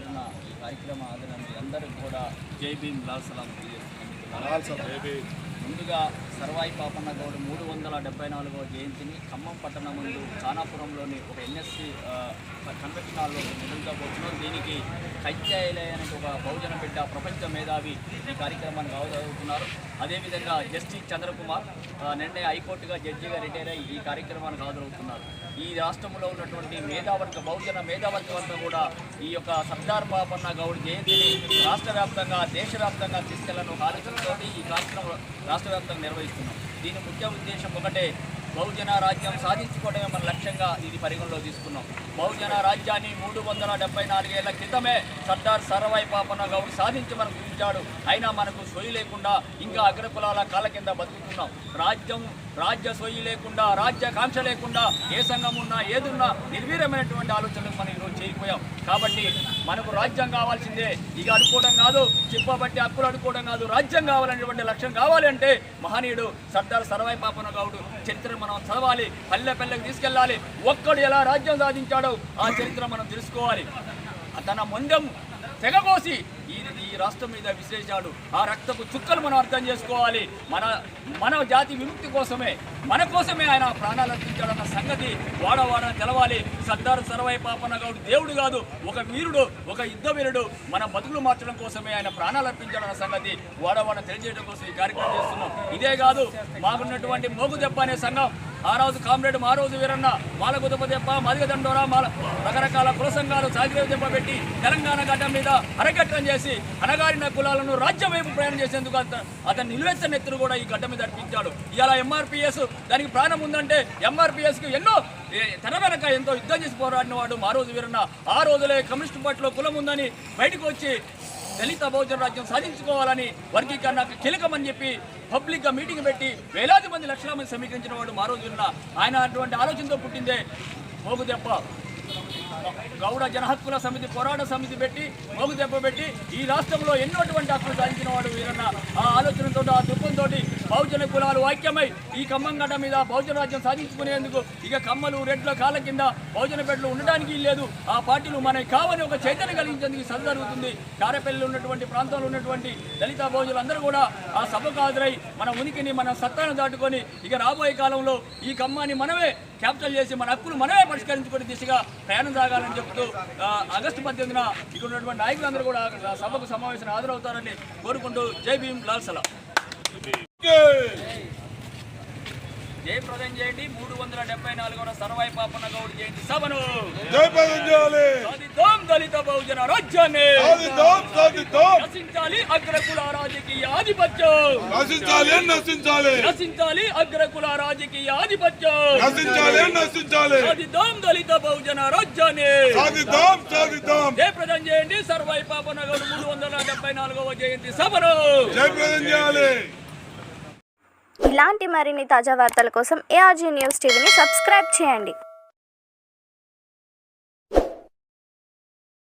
పేరున ఈ కార్యక్రమ ఆదరణ అందరికీ కూడా జై భీమ్ లాల్ సలాం తెలియజేస్తున్నాను. ముందుగా సర్వాయి పాపన్న గౌడ్ 374వ జయంతిని ఖమ్మం పట్టణం ముందు ఖానాపురంలోని ఒక ఎన్ఎస్సి కన్వెన్షన్ హాల్లో నిర్వహించబోతున్నాం. దీనికి కైత్యాయిలే అనే ఒక బహుజన బిడ్డ ప్రపంచ మేధావి ఈ కార్యక్రమాన్ని హాజరవుతున్నారు. అదేవిధంగా జస్టిస్ చంద్రకుమార్ నిన్నే హైకోర్టుగా జడ్జిగా రిటైర్ అయ్యి ఈ కార్యక్రమానికి హాజరవుతున్నారు. ఈ రాష్ట్రంలో ఉన్నటువంటి మేధావర్గ బహుజన మేధావర్గం అంతా కూడా ఈ యొక్క సర్దార్ పాపన్న గౌడ్ జయంతిని రాష్ట్ర వ్యాప్తంగా దేశవ్యాప్తంగా తీసుకెళ్లాలని ఒక ఆలోచనతో ఈ కార్యక్రమం రాష్ట్ర వ్యాప్తంగా నిర్వహిస్తున్నాం. దీని ముఖ్య ఉద్దేశం ఒకటే, బహుజన రాజ్యం సాధించుకోవడమే మన లక్ష్యంగా ఇది పరిగణలో తీసుకున్నాం. బహుజన రాజ్యాన్ని 374 ఏళ్ల క్రితమే సర్దార్ సర్వాయి పాపన్న గౌడ్ సాధించి మనకు చూపించాడు. అయినా మనకు సొయ్యి లేకుండా ఇంకా అగ్రకులాల కాళ్ళ కింద బతుకుతున్నాం. రాజ్య సొయ్యి లేకుండా, రాజ్యాకాంక్ష లేకుండా ఏ సంఘం ఉన్నా ఏదున్నా నిర్వీర్యమైనటువంటి ఆలోచనలు మనం ఈరోజు చేయకపోయాం. కాబట్టి మనకు రాజ్యం కావాల్సిందే. ఇక అడుకోవడం కాదు, చెప్పబట్టి హక్కులు అడుకోవడం కాదు, రాజ్యం కావాలనేటువంటి లక్ష్యం కావాలి అంటే మహనీయుడు సర్దార్ సర్వాయి పాపన్న గౌడ్ చరిత్ర మనం చదవాలి, పల్లెకి తీసుకెళ్ళాలి. ఒక్కడు ఎలా రాజ్యం సాధించాడో ఆ చరిత్ర మనం తెలుసుకోవాలి. తన మొండెం తెగకోసి ఈ రాష్ట్రం మీద విశ్లేషాడు. ఆ రక్తపు చుక్కలు మనం అర్థం చేసుకోవాలి. మన జాతి విముక్తి కోసమే, మన కోసమే ఆయన ప్రాణాలు అర్పించాడన్న సంగతి వాడవాడని తెలవాలి. సర్దార్ సర్వాయి పాపన్న గౌడ్ దేవుడు కాదు, ఒక వీరుడు, ఒక యుద్ధ వీరుడు. మన బతుకులు మార్చడం కోసమే ఆయన ప్రాణాలు అర్పించాడన్న సంగతి వాడవాడని తెలియజేయడం కోసం ఈ కార్యక్రమం చేస్తున్నాం. ఇదే కాదు, మాకున్నటువంటి మోగుదెబ్బ అనే సంఘం, ఆ రోజు కామ్రేడ్ మారోజు వీరన్న, మాలగుదప దెబ్బ, మదిగ దండోరా, రకరకాల కుల సంఘాలు సాగిరేవు దెబ్బ పెట్టి తెలంగాణ గడ్డ మీద అరగట్టం చేసి అనగారిన కులాలను రాజ్యం వైపు ప్రయాణం చేసేందుకు అతను నిలువెత్తని ఎత్తులు కూడా ఈ గడ్డ మీద అర్పించాడు. ఇలా ఎంఆర్పిఎస్ దానికి ప్రాణం ఉందంటే ఎంఆర్పిఎస్కి ఎన్నో తన వెనక ఎంతో యుద్ధం చేసి పోరాడిన వాడు మారోజు వీరన్న. ఆ రోజులే కమ్యూనిస్టు పార్టీలో కులం ఉందని బయటకు వచ్చి దళిత బహుజన రాజ్యం సాధించుకోవాలని వర్గీకరణ కీలకమని చెప్పి పబ్లిక్గా మీటింగ్ పెట్టి వేలాది మంది లక్షల మంది సమీకరించిన వాడు మారోజు వీరన్న. ఆయన అటువంటి ఆలోచనతో పుట్టిందే మోగుదెబ్బ. గౌడ జనహక్కుల సమితి, పోరాట సమితి పెట్టి మోగుదెబ్బ పెట్టి ఈ రాష్ట్రంలో ఎన్నోటువంటి హక్కులు సాధించిన వాడు వీరన్న. ఆ ఆలోచనతో, ఆ దుఃఖంతో బహుజన కులాలు ఐక్యమై ఈ ఖమ్మం గడ్డ మీద బహుజన రాజ్యం సాధించుకునేందుకు ఇక కమ్మలు, రెడ్ల కాళ్ళ కింద బహుజన బిడ్డలు ఉండడానికి లేదు. ఆ పార్టీలు మనకి కావని ఒక చైతన్యం కలిగించేందుకు సభ జరుగుతుంది. కారేపల్లిలో ఉన్నటువంటి ప్రాంతంలో ఉన్నటువంటి దళిత బహుజనులు అందరూ కూడా ఆ సభకు హాజరై మన ఉనికిని, మన సత్తాను దాటుకొని ఇక రాబోయే కాలంలో ఈ ఖమ్మాన్ని మనమే క్యాప్చర్ చేసి మన హక్కులు మనమే పరిష్కరించుకునే దిశగా ప్రయాణం సాగాలని చెబుతూ ఆగస్టు 18న ఇక్కడ ఉన్నటువంటి నాయకులందరూ కూడా సభకు సమావేశం హాజరవుతారని కోరుకుంటూ జై భీమ్ లాల్ సలాం. జయప్రదం చేయండి 374వ సర్వాయి పాపన్న గౌడ్ జయంతి సభను. సాధిద్దాం దళిత బహుజన రాజ్యాన్ని, నశించాలి అగ్రకుల రాజకీయ ఆధిపత్యం, నశించాలి అగ్రకుల రాజకీయ ఆధిపత్యం, సాధిద్దాం దళిత బహుజన రాజ్యాన్ని, జయప్రదం చేయండి సర్వాయి పాపన్న గౌడ్ 374వ జయంతి సభను. ఇలాంటి మరిన్ని తాజా వార్తల కోసం ARG న్యూస్ టీవీని సబ్స్క్రైబ్ చేయండి.